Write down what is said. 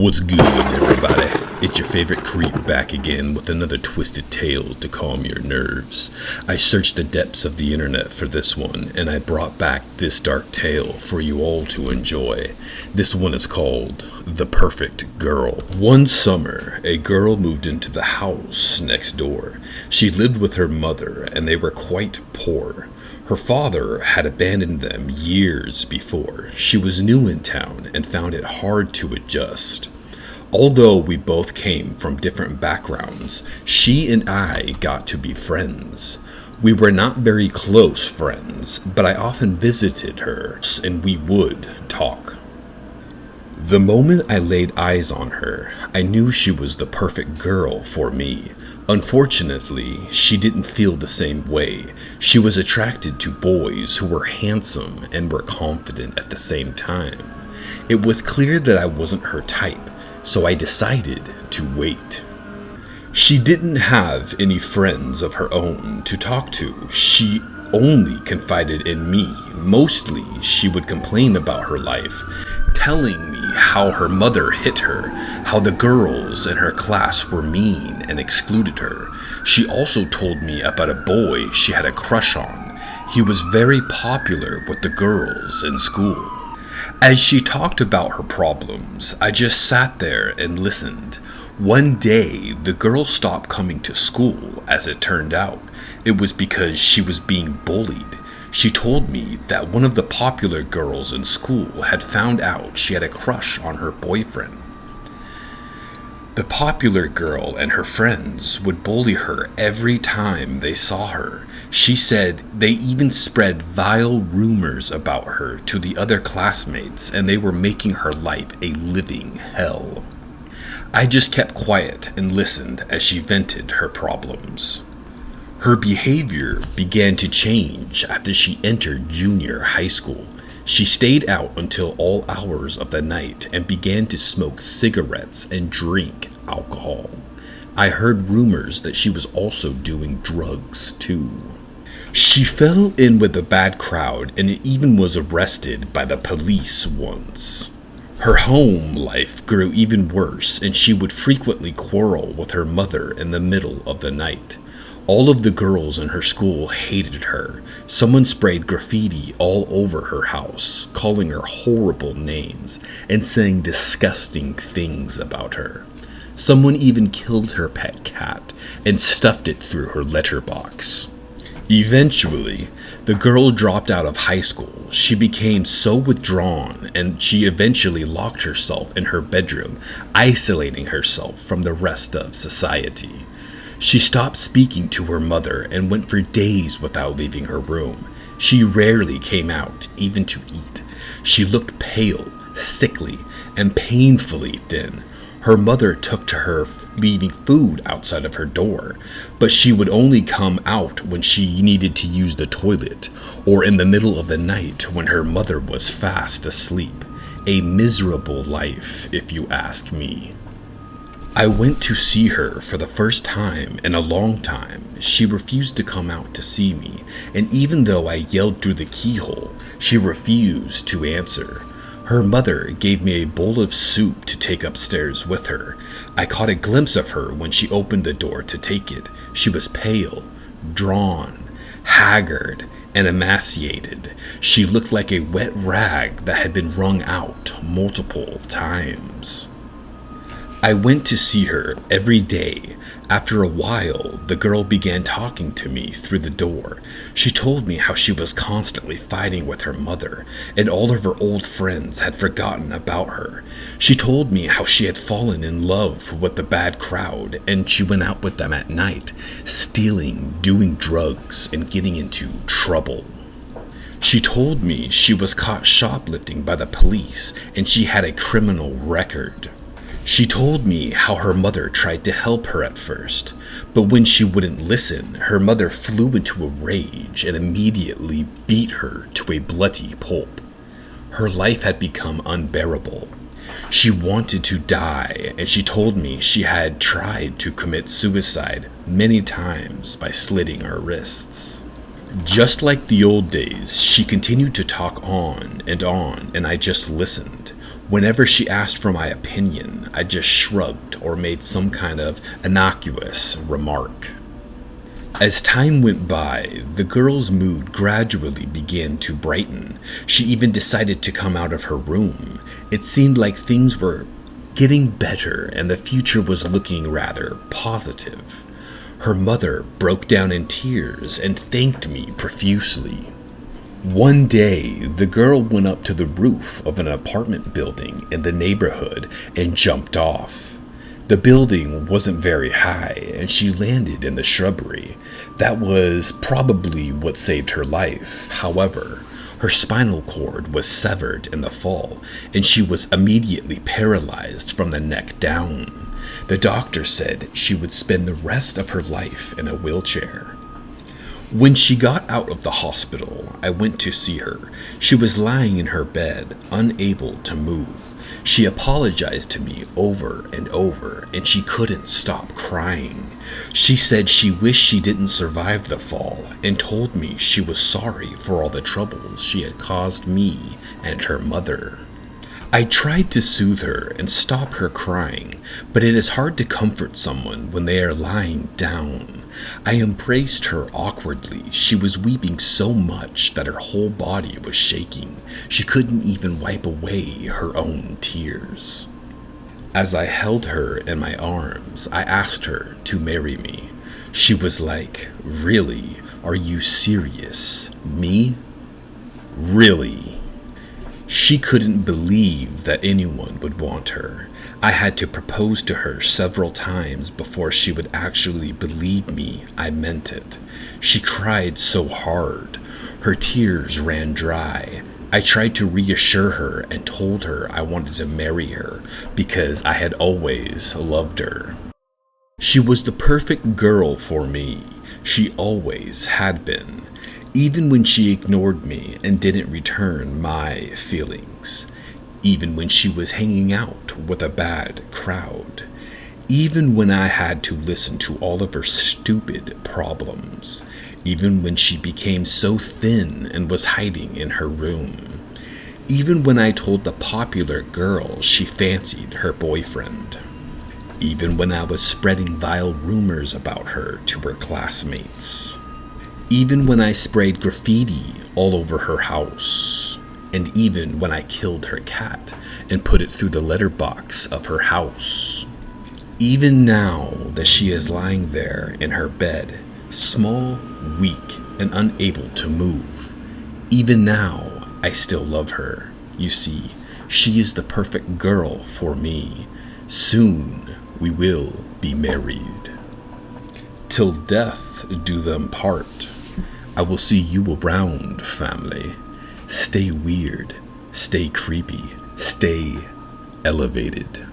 What's good, everybody? It's your favorite creep back again with another twisted tale to calm your nerves. I searched the depths of the internet for this one, and I brought back this dark tale for you all to enjoy. This one is called The Perfect Girl. One summer, a girl moved into the house next door. She lived with her mother, and they were quite poor. Her father had abandoned them years before. She was new in town and found it hard to adjust. Although we both came from different backgrounds, she and I got to be friends. We were not very close friends, but I often visited her and we would talk. The moment I laid eyes on her, I knew she was the perfect girl for me. Unfortunately, she didn't feel the same way. She was attracted to boys who were handsome and were confident at the same time. It was clear that I wasn't her type, so I decided to wait. She didn't have any friends of her own to talk to. She only confided in me. Mostly, she would complain about her life, telling me how her mother hit her, how the girls in her class were mean and excluded her. She also told me about a boy she had a crush on. He was very popular with the girls in school. As she talked about her problems, I just sat there and listened. One day, the girl stopped coming to school, as it turned out. It was because she was being bullied. She told me that one of the popular girls in school had found out she had a crush on her boyfriend. The popular girl and her friends would bully her every time they saw her. She said they even spread vile rumors about her to the other classmates, and they were making her life a living hell. I just kept quiet and listened as she vented her problems. Her behavior began to change after she entered junior high school. She stayed out until all hours of the night and began to smoke cigarettes and drink alcohol. I heard rumors that she was also doing drugs too. She fell in with a bad crowd and even was arrested by the police once. Her home life grew even worse, and she would frequently quarrel with her mother in the middle of the night. All of the girls in her school hated her. Someone sprayed graffiti all over her house, calling her horrible names and saying disgusting things about her. Someone even killed her pet cat and stuffed it through her letterbox. Eventually, the girl dropped out of high school. She became so withdrawn, and she eventually locked herself in her bedroom, isolating herself from the rest of society. She stopped speaking to her mother and went for days without leaving her room. She rarely came out, even to eat. She looked pale, sickly, and painfully thin. Her mother took to her leaving food outside of her door, but she would only come out when she needed to use the toilet, or in the middle of the night when her mother was fast asleep. A miserable life, if you ask me. I went to see her for the first time in a long time. She refused to come out to see me, and even though I yelled through the keyhole, she refused to answer. Her mother gave me a bowl of soup to take upstairs with her. I caught a glimpse of her when she opened the door to take it. She was pale, drawn, haggard, and emaciated. She looked like a wet rag that had been wrung out multiple times. I went to see her every day. After a while, the girl began talking to me through the door. She told me how she was constantly fighting with her mother, and all of her old friends had forgotten about her. She told me how she had fallen in love with the bad crowd, and she went out with them at night, stealing, doing drugs, and getting into trouble. She told me she was caught shoplifting by the police, and she had a criminal record. She told me how her mother tried to help her at first, but when she wouldn't listen, her mother flew into a rage and immediately beat her to a bloody pulp. Her life had become unbearable. She wanted to die, and she told me she had tried to commit suicide many times by slitting her wrists. Just like the old days, she continued to talk on, and I just listened. Whenever she asked for my opinion, I just shrugged or made some kind of innocuous remark. As time went by, the girl's mood gradually began to brighten. She even decided to come out of her room. It seemed like things were getting better and the future was looking rather positive. Her mother broke down in tears and thanked me profusely. One day, the girl went up to the roof of an apartment building in the neighborhood and jumped off. The building wasn't very high, and she landed in the shrubbery. That was probably what saved her life. However, her spinal cord was severed in the fall, and she was immediately paralyzed from the neck down. The doctor said she would spend the rest of her life in a wheelchair. When she got out of the hospital, I went to see her. She was lying in her bed, unable to move. She apologized to me over and over, and she couldn't stop crying. She said she wished she didn't survive the fall, and told me she was sorry for all the troubles she had caused me and her mother. I tried to soothe her and stop her crying, but it is hard to comfort someone when they are lying down. I embraced her awkwardly. She was weeping so much that her whole body was shaking. She couldn't even wipe away her own tears. As I held her in my arms, I asked her to marry me. She was like, "Really? Are you serious? Me? Really?" She couldn't believe that anyone would want her. I had to propose to her several times before she would actually believe me I meant it. She cried so hard. Her tears ran dry. I tried to reassure her and told her I wanted to marry her because I had always loved her. She was the perfect girl for me. She always had been. Even when she ignored me and didn't return my feelings. Even when she was hanging out with a bad crowd. Even when I had to listen to all of her stupid problems. Even when she became so thin and was hiding in her room. Even when I told the popular girl she fancied her boyfriend. Even when I was spreading vile rumors about her to her classmates. Even when I sprayed graffiti all over her house. And even when I killed her cat and put it through the letterbox of her house. Even now that she is lying there in her bed, small, weak, and unable to move. Even now, I still love her. You see, she is the perfect girl for me. Soon we will be married. Till death do them part. I will see you around, family. Stay weird, stay creepy, stay elevated.